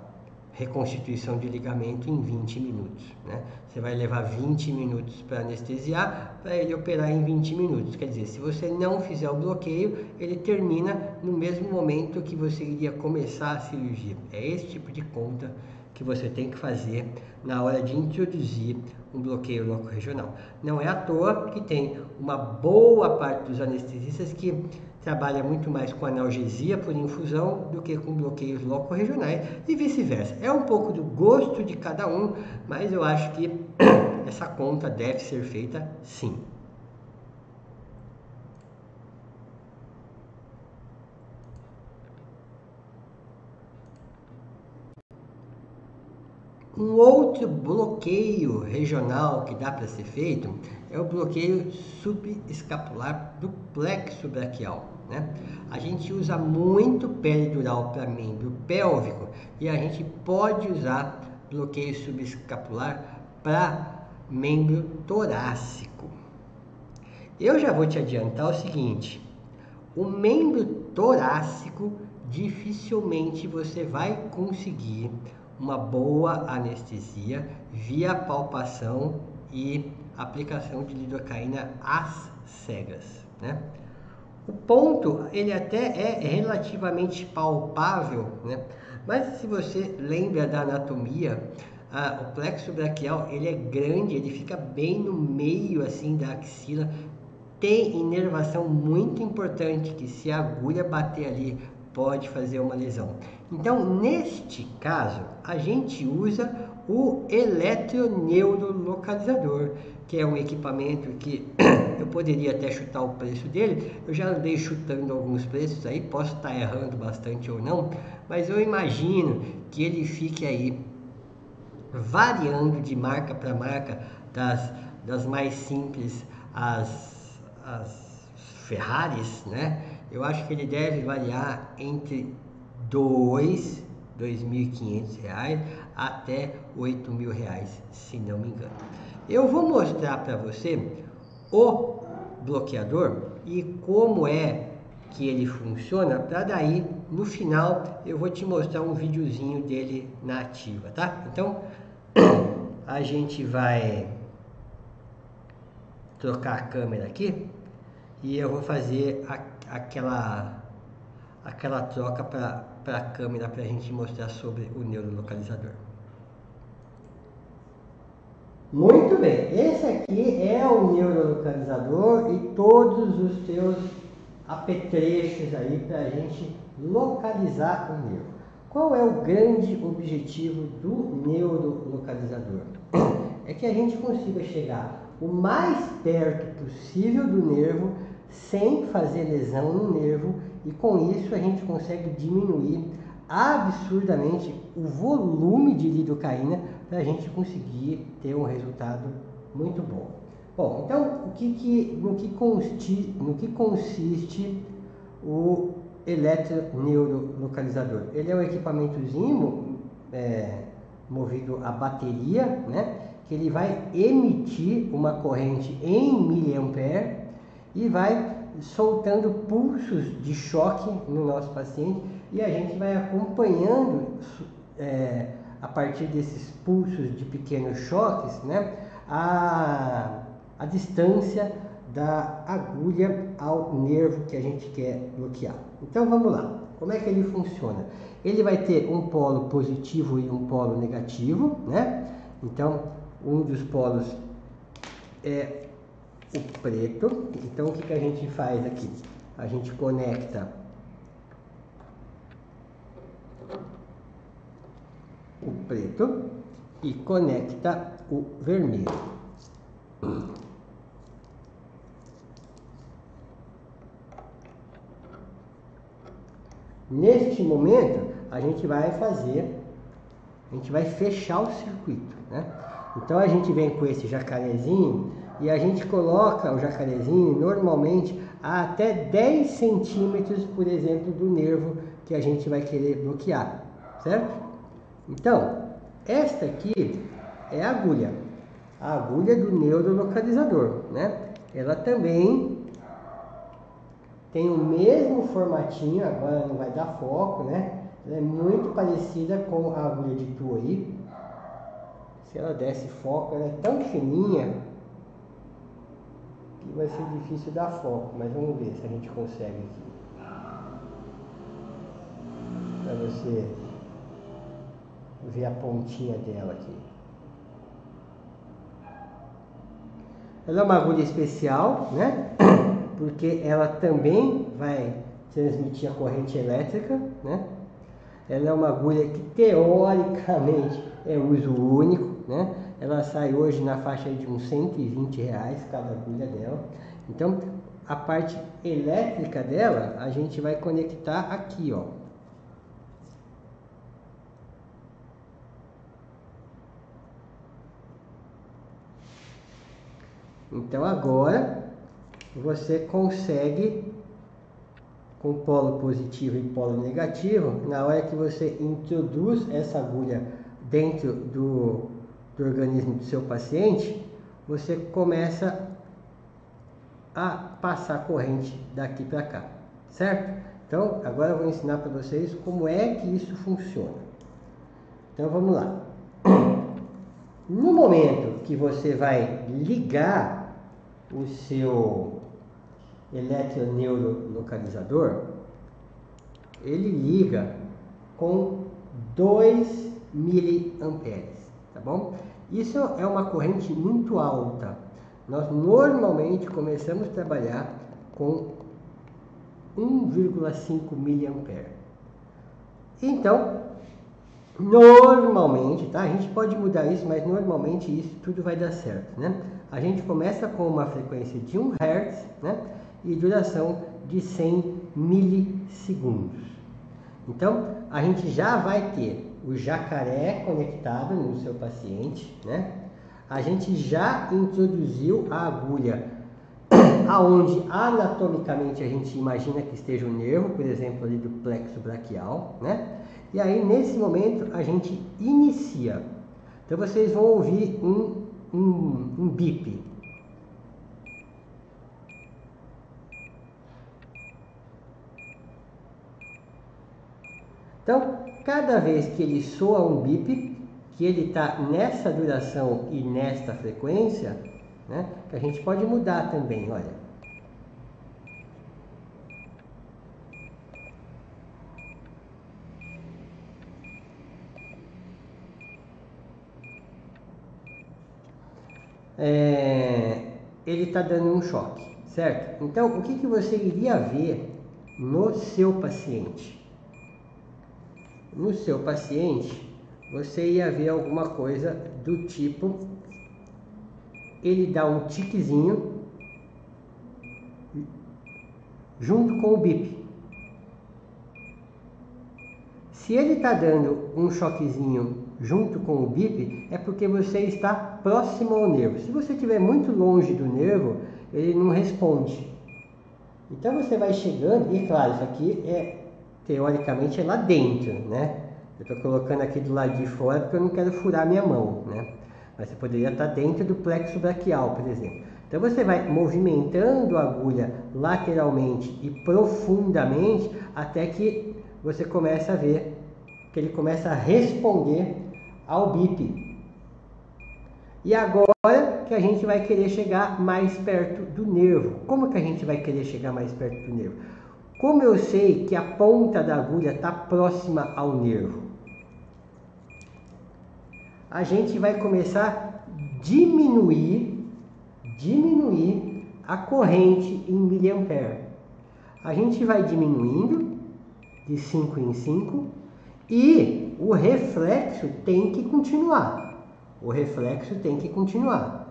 reconstituição de ligamento em 20 minutos, né? Você vai levar 20 minutos para anestesiar, para ele operar em 20 minutos. Quer dizer, se você não fizer o bloqueio, ele termina no mesmo momento que você iria começar a cirurgia. É esse tipo de conta que você tem que fazer na hora de introduzir um bloqueio locorregional. Não é à toa que tem uma boa parte dos anestesistas que trabalha muito mais com analgesia por infusão do que com bloqueios locorregionais e vice-versa. É um pouco do gosto de cada um, mas eu acho que essa conta deve ser feita sim. Um outro bloqueio regional que dá para ser feito é o bloqueio subescapular do plexo braquial, né? A gente usa muito peridural para membro pélvico e a gente pode usar bloqueio subescapular para membro torácico. Eu já vou te adiantar o seguinte: o membro torácico dificilmente você vai conseguir uma boa anestesia via palpação e aplicação de lidocaína às cegas, né? O ponto, ele até é relativamente palpável, né? Mas se você lembra da anatomia, o plexo braquial, ele é grande, ele fica bem no meio assim da axila. Tem inervação muito importante que se a agulha bater ali pode fazer uma lesão. Então, neste caso, a gente usa o eletroneurolocalizador, que é um equipamento que eu poderia até chutar o preço dele. Eu já andei chutando alguns preços aí, posso estar errando bastante ou não, mas eu imagino que ele fique aí variando de marca para marca, das mais simples às Ferraris, né? Eu acho que ele deve variar entre R$ 2.500 até R$ 8.000, se não me engano. Eu vou mostrar para você o bloqueador e como é que ele funciona, para daí no final eu vou te mostrar um videozinho dele na ativa, tá? Então a gente vai trocar a câmera aqui e eu vou fazer aquela troca para a câmera para a gente mostrar sobre o neurolocalizador. Muito bem, esse aqui é o neurolocalizador e todos os seus apetrechos aí para a gente localizar o nervo. Qual é o grande objetivo do neurolocalizador? É que a gente consiga chegar o mais perto possível do nervo sem fazer lesão no nervo e com isso a gente consegue diminuir absurdamente o volume de lidocaína para a gente conseguir ter um resultado muito bom. Bom, então no que consiste o eletroneurolocalizador? Ele é um equipamentozinho movido a bateria, né? Que ele vai emitir uma corrente em miliampere e vai soltando pulsos de choque no nosso paciente e a gente vai acompanhando a partir desses pulsos de pequenos choques, né, a distância da agulha ao nervo que a gente quer bloquear. Então vamos lá, como é que ele funciona? Ele vai ter um polo positivo e um polo negativo, né? Então um dos polos é o preto. Então o que a gente faz aqui? A gente conecta o preto e conecta o vermelho. Neste momento a gente vai fechar o circuito, né? Então a gente vem com esse jacarezinho e a gente coloca o jacarezinho normalmente a até 10 centímetros, por exemplo, do nervo que a gente vai querer bloquear, certo? Então, esta aqui é a agulha do neurolocalizador, né? Ela também tem o mesmo formatinho, agora não vai dar foco, né? Ela é muito parecida com a agulha de Tuori. Se ela desse foco, ela é tão fininha que vai ser difícil dar foco, mas vamos ver se a gente consegue aqui. Para você ver a pontinha dela aqui. Ela é uma agulha especial, né? Porque ela também vai transmitir a corrente elétrica, né? Ela é uma agulha que teoricamente é uso único, né? Ela sai hoje na faixa de uns R$120 cada agulha dela. Então, a parte elétrica dela, a gente vai conectar aqui, ó. Então agora você consegue, com polo positivo e polo negativo, na hora que você introduz essa agulha dentro do organismo do seu paciente, você começa a passar corrente daqui para cá, certo? Então agora eu vou ensinar para vocês como é que isso funciona. Então vamos lá. No momento que você vai ligar o seu eletroneurolocalizador, ele liga com 2 miliamperes, tá bom? Isso é uma corrente muito alta. Nós normalmente começamos a trabalhar com 1,5 miliampere. Então, normalmente, tá? A gente pode mudar isso, mas normalmente isso tudo vai dar certo, né? A gente começa com uma frequência de 1 Hz, né? E duração de 100 milissegundos. Então, a gente já vai ter o jacaré conectado no seu paciente, né? A gente já introduziu a agulha aonde anatomicamente a gente imagina que esteja o nervo, por exemplo, ali do plexo braquial, né? E aí, nesse momento, a gente inicia. Então, vocês vão ouvir um bip. Então, cada vez que ele soa um bip, que ele está nessa duração e nesta frequência, né? Que a gente pode mudar também, olha. Ele está dando um choque, certo? Então, o que você iria ver no seu paciente? No seu paciente, você ia ver alguma coisa do tipo, ele dá um tiquezinho junto com o bip. Se ele está dando um choquezinho junto com o bip, é porque você está próximo ao nervo. Se você estiver muito longe do nervo, ele não responde. Então você vai chegando, e claro, isso aqui teoricamente é lá dentro, né? Eu estou colocando aqui do lado de fora porque eu não quero furar minha mão, né? Mas você poderia estar dentro do plexo braquial, por exemplo. Então você vai movimentando a agulha lateralmente e profundamente até que você começa a ver que ele começa a responder ao bip. E agora que a gente vai querer chegar mais perto do nervo. Como que a gente vai querer chegar mais perto do nervo? Como eu sei que a ponta da agulha está próxima ao nervo? A gente vai começar a diminuir a corrente em miliampere. A gente vai diminuindo de 5 em 5 e o reflexo tem que continuar. O reflexo tem que continuar.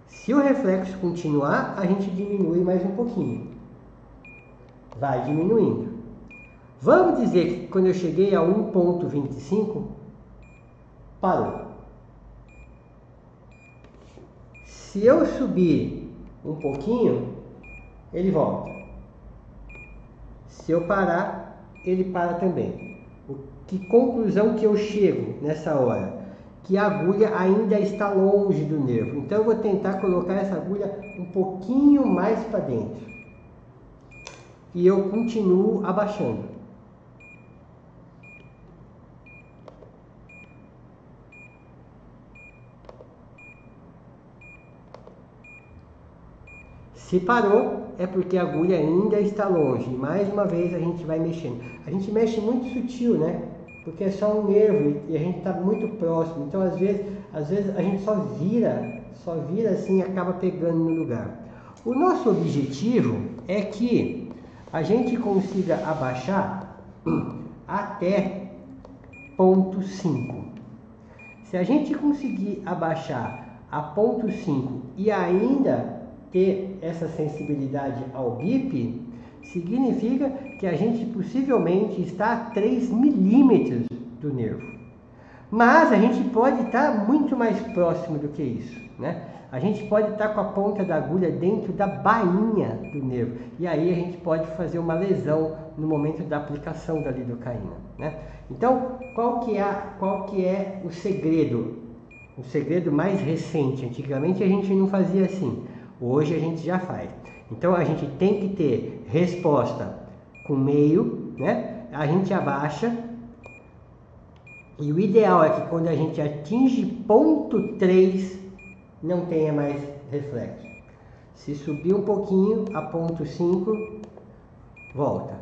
Se o reflexo continuar, a gente diminui mais um pouquinho. Vai diminuindo. Vamos dizer que quando eu cheguei a 1,25, parou. Se eu subir um pouquinho, ele volta. Se eu parar, ele para também. Que conclusão que eu chego nessa hora? Que a agulha ainda está longe do nervo. Então eu vou tentar colocar essa agulha um pouquinho mais para dentro. E eu continuo abaixando. Se parou, é porque a agulha ainda está longe. E mais uma vez a gente vai mexendo. A gente mexe muito sutil, né? Porque é só um nervo e a gente está muito próximo. Então, às vezes a gente só vira assim e acaba pegando no lugar. O nosso objetivo é que a gente consiga abaixar até 0,5. Se a gente conseguir abaixar a 0,5 e ainda ter essa sensibilidade ao bip, significa que a gente possivelmente está a 3 milímetros do nervo. Mas a gente pode estar muito mais próximo do que isso, né? A gente pode estar com a ponta da agulha dentro da bainha do nervo. E aí a gente pode fazer uma lesão no momento da aplicação da lidocaína, né? Então, qual que é o segredo? O segredo mais recente. Antigamente a gente não fazia assim. Hoje a gente já faz. Então a gente tem que ter resposta com meio, né? A gente abaixa. E o ideal é que quando a gente atinge ponto 3, não tenha mais reflexo. Se subir um pouquinho a ponto 5, volta.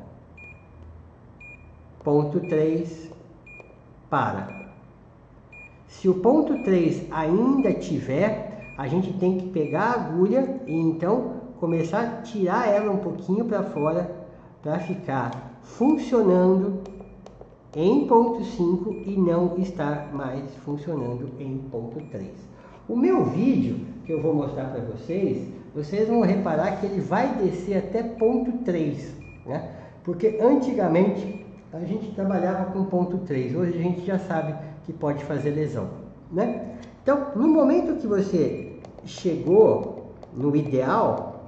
Ponto 3, para. Se o ponto 3 ainda tiver, a gente tem que pegar a agulha e então começar a tirar ela um pouquinho para fora para ficar funcionando em ponto 5 e não estar mais funcionando em ponto 3. O meu vídeo que eu vou mostrar para vocês, vocês vão reparar que ele vai descer até ponto 3, né? Porque antigamente a gente trabalhava com ponto 3, hoje a gente já sabe que pode fazer lesão, né? Então, no momento que você chegou no ideal,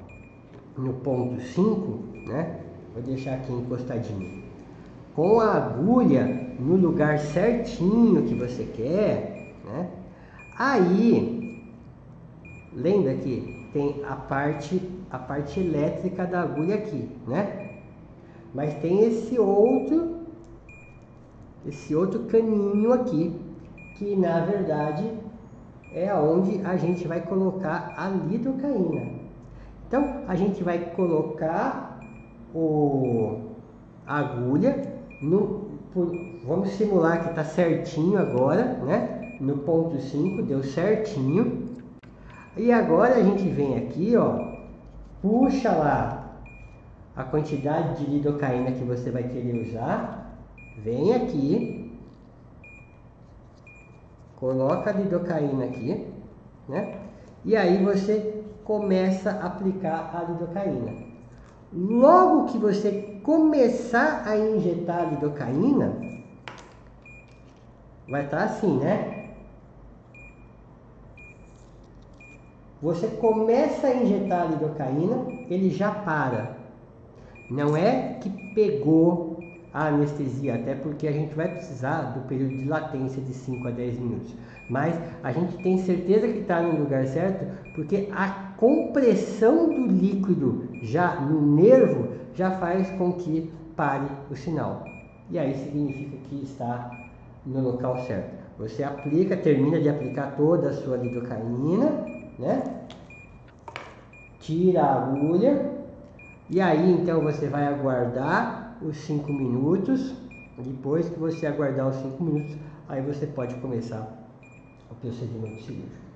no ponto 5, né? Vou deixar aqui encostadinho. Com a agulha no lugar certinho que você quer, né? Aí, lembra que tem a parte elétrica da agulha aqui, né? Mas tem esse outro caninho aqui, que na verdade é onde a gente vai colocar a lidocaína. Então, a gente vai colocar a agulha vamos simular que está certinho agora, né? No ponto 5, deu certinho. E agora a gente vem aqui, ó, puxa lá a quantidade de lidocaína que você vai querer usar. Vem aqui, coloca a lidocaína aqui, né? E aí você começa a aplicar a lidocaína. Logo que você começar a injetar a lidocaína, vai estar assim, né? Você começa a injetar a lidocaína, ele já para. Não é que pegou a anestesia, até porque a gente vai precisar do período de latência de 5 a 10 minutos. Mas a gente tem certeza que está no lugar certo, porque a compressão do líquido já no nervo já faz com que pare o sinal. E aí significa que está no local certo. Você aplica, termina de aplicar toda a sua lidocaína, né? Tira a agulha e aí então você vai aguardar os 5 minutos. Depois que você aguardar os 5 minutos, aí você pode começar o procedimento cirúrgico.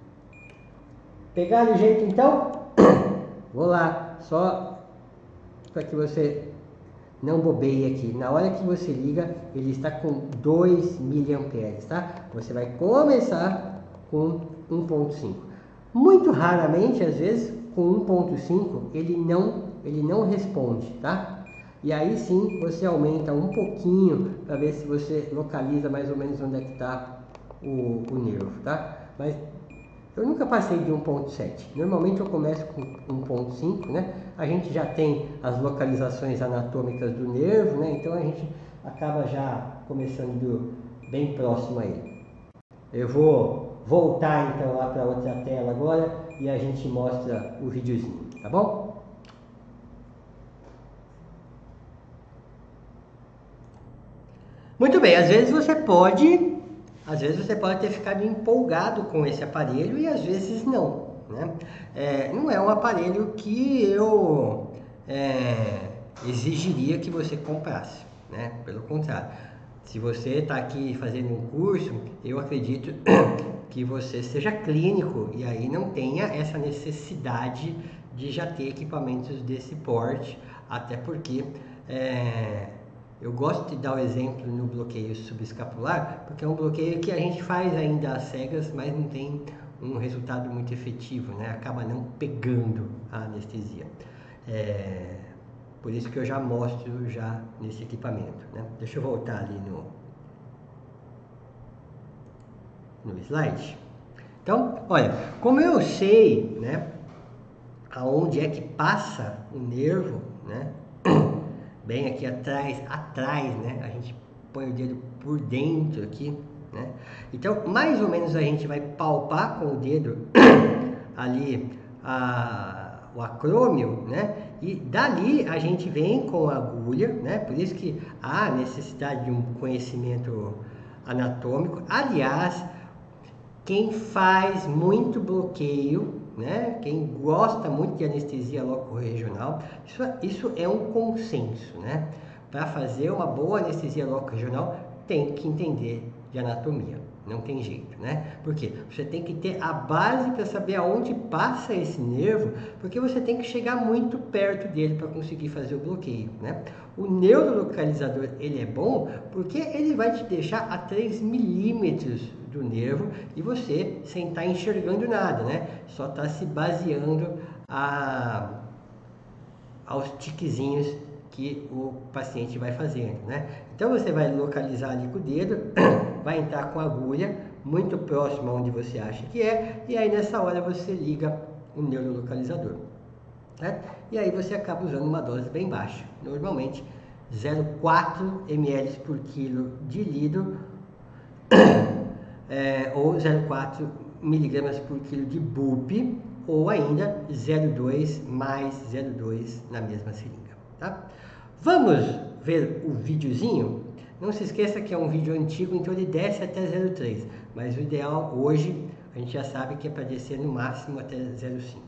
Pegaram o jeito então? Vou lá, só para que você não bobeie aqui. Na hora que você liga, ele está com 2 mA, tá? Você vai começar com 1.5. Muito raramente, às vezes, com 1.5, ele não responde, tá? E aí sim, você aumenta um pouquinho para ver se você localiza mais ou menos onde é que está o nervo, tá? Mas eu nunca passei de 1.7. Normalmente eu começo com 1.5, né? A gente já tem as localizações anatômicas do nervo, né? Então a gente acaba já começando bem próximo a ele. Eu vou voltar então lá para outra tela agora e a gente mostra o videozinho, tá bom? Muito bem, às vezes você pode ter ficado empolgado com esse aparelho e às vezes não, né? Não é um aparelho que eu exigiria que você comprasse, né? Pelo contrário, se você está aqui fazendo um curso, eu acredito que você seja clínico e aí não tenha essa necessidade de já ter equipamentos desse porte, até porque eu gosto de dar o exemplo no bloqueio subescapular, porque é um bloqueio que a gente faz ainda às cegas, mas não tem um resultado muito efetivo, né? Acaba não pegando a anestesia. Por isso que eu já mostro já nesse equipamento, né? Deixa eu voltar ali no... no slide. Então, olha, como eu sei, né, aonde é que passa o nervo, né, bem aqui atrás, né, a gente põe o dedo por dentro aqui, né, então mais ou menos a gente vai palpar com o dedo ali o acrômio, né, e dali a gente vem com a agulha, né, por isso que há necessidade de um conhecimento anatômico. Aliás, quem faz muito bloqueio, né? Quem gosta muito de anestesia loco-regional, isso é um consenso, né? Para fazer uma boa anestesia loco-regional, tem que entender de anatomia, não tem jeito, né? Porque você tem que ter a base para saber aonde passa esse nervo, porque você tem que chegar muito perto dele para conseguir fazer o bloqueio, né? O neurolocalizador, ele é bom porque ele vai te deixar a 3 milímetros do nervo e você sem estar enxergando nada, né? Só está se baseando aos tiquezinhos que o paciente vai fazendo, né? Então você vai localizar ali com o dedo, vai entrar com a agulha muito próximo onde você acha que é, e aí nessa hora você liga o neurolocalizador, né? E aí você acaba usando uma dose bem baixa, normalmente 0,4 ml por quilo de litro ou 0,4 miligramas por quilo de BUP, ou ainda 0,2 mais 0,2 na mesma seringa, tá? Vamos ver o videozinho? Não se esqueça que é um vídeo antigo, então ele desce até 0,3, mas o ideal hoje a gente já sabe que é para descer no máximo até 0,5.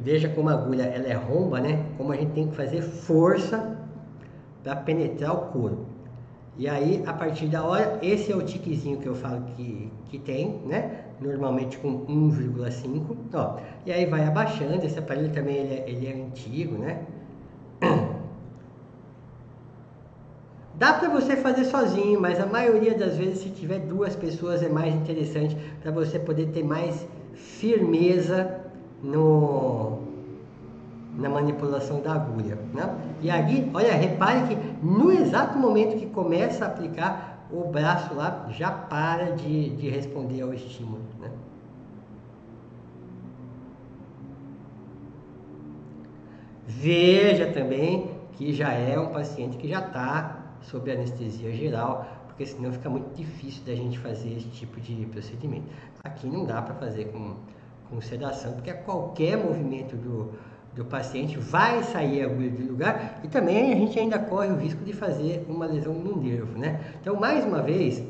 Veja como a agulha ela é romba, né? Como a gente tem que fazer força para penetrar o couro. E aí, a partir da hora, esse é o tiquezinho que eu falo que tem, né? Normalmente com 1,5. Ó, e aí vai abaixando, esse aparelho também ele é antigo, né? Dá para você fazer sozinho, mas a maioria das vezes, se tiver duas pessoas, é mais interessante para você poder ter mais firmeza na manipulação da agulha, né? E aí, olha, repare que no exato momento que começa a aplicar, o braço lá já para de responder ao estímulo, né? Veja também que já é um paciente que já está sob anestesia geral, porque senão fica muito difícil da gente fazer esse tipo de procedimento. Aqui não dá para fazer com sedação, porque a qualquer movimento do paciente vai sair a agulha do lugar e também a gente ainda corre o risco de fazer uma lesão no nervo, né? Então, mais uma vez,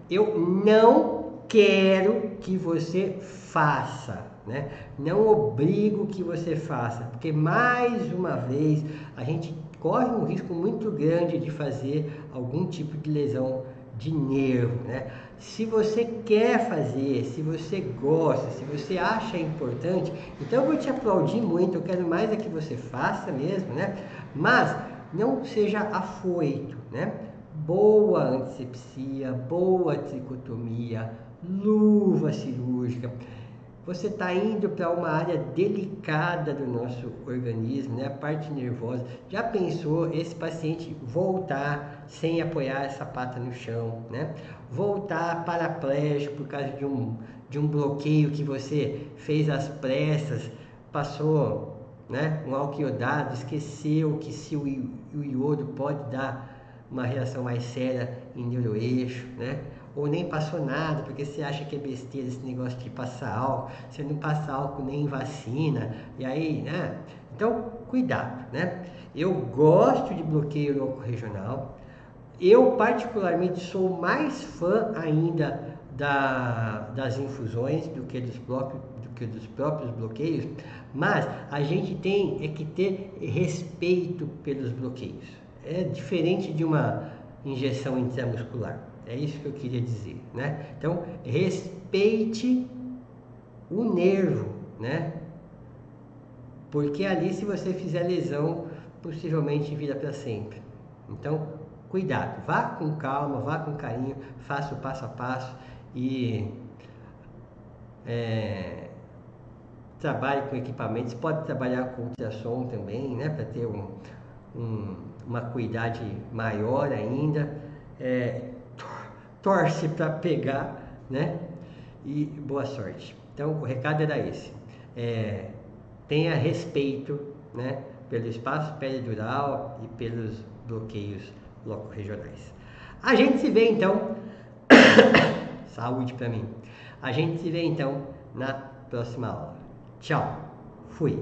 eu não quero que você faça, né? Não obrigo que você faça, porque mais uma vez a gente corre um risco muito grande de fazer algum tipo de lesão de nervo, né? Se você quer fazer, se você gosta, se você acha importante, então eu vou te aplaudir muito, eu quero mais é que você faça mesmo, né? Mas não seja afoito, né? Boa antisepsia, boa tricotomia, luva cirúrgica. Você está indo para uma área delicada do nosso organismo, né? A parte nervosa. Já pensou esse paciente voltar sem apoiar essa pata no chão, né? Voltar paraplégico por causa de um bloqueio que você fez às pressas, passou, né, um álcool iodado, esqueceu que se o iodo pode dar uma reação mais séria em neuroeixo, né? Ou nem passou nada, porque você acha que é besteira esse negócio de passar álcool, você não passa álcool nem em vacina, e aí, né? Então, cuidado, né? Eu gosto de bloqueio loco-regional, eu particularmente sou mais fã ainda das infusões do que dos próprios bloqueios, mas a gente tem que ter respeito pelos bloqueios. É diferente de uma injeção intramuscular. É isso que eu queria dizer, né? Então, respeite o nervo, né? Porque ali, se você fizer lesão, possivelmente vira para sempre. Então, cuidado, vá com calma, vá com carinho, faça o passo a passo e trabalhe com equipamentos, pode trabalhar com ultrassom também, né? Para ter uma cuidade maior ainda. Torce para pegar, né? E boa sorte. Então, o recado era esse. Tenha respeito, né? Pelo espaço peridural e pelos bloqueios locorregionais. A gente se vê então. Saúde para mim. A gente se vê então na próxima aula. Tchau. Fui.